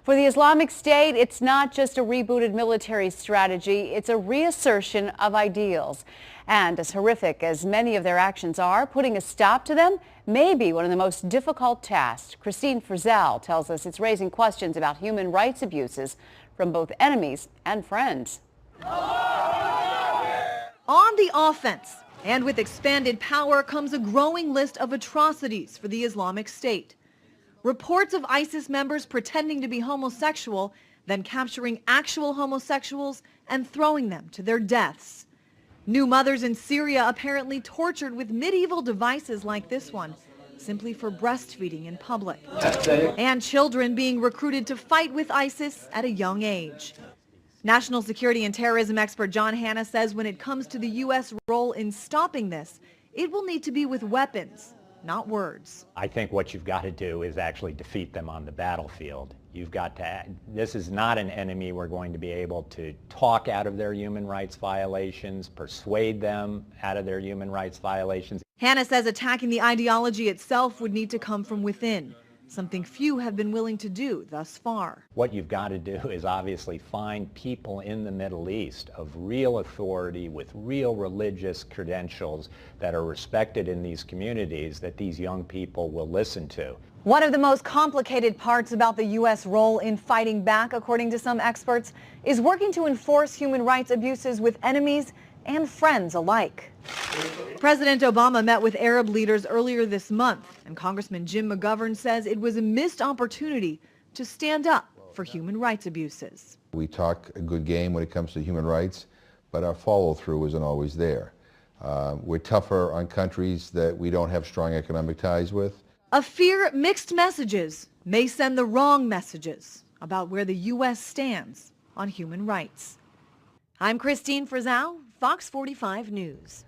For the Islamic State, it's not just a rebooted military strategy, it's a reassertion of ideals. And as horrific as many of their actions are, putting a stop to them may be one of the most difficult tasks. Kristine Frazao tells us it's raising questions about human rights abuses from both enemies and friends. On the offense, and with expanded power comes a growing list of atrocities for the Islamic State. Reports of ISIS members pretending to be homosexual, then capturing actual homosexuals and throwing them to their deaths. New mothers in Syria apparently tortured with medieval devices like this one, simply for breastfeeding in public. And children being recruited to fight with ISIS at a young age. National security and terrorism expert John Hanna says when it comes to the U.S. role in stopping this, it will need to be with weapons, not words. I think what you've got to do is actually defeat them on the battlefield. You've got to, this is not an enemy we're going to be able to talk out of their human rights violations, persuade them out of their human rights violations. Hanna says attacking the ideology itself would need to come from within, something few have been willing to do thus far. What you've got to do is obviously find people in the Middle East of real authority with real religious credentials that are respected in these communities that these young people will listen to. One of the most complicated parts about the U.S. role in fighting back, according to some experts, is working to enforce human rights abuses with enemies and friends alike. President Obama met with Arab leaders earlier this month, and Congressman Jim McGovern says it was a missed opportunity to stand up for human rights abuses. We talk a good game when it comes to human rights, but our follow-through isn't always there. We're tougher on countries that we don't have strong economic ties with. A fear mixed messages may send the wrong messages about where the U.S. stands on human rights. I'm Kristine Frazao, Fox 45 News.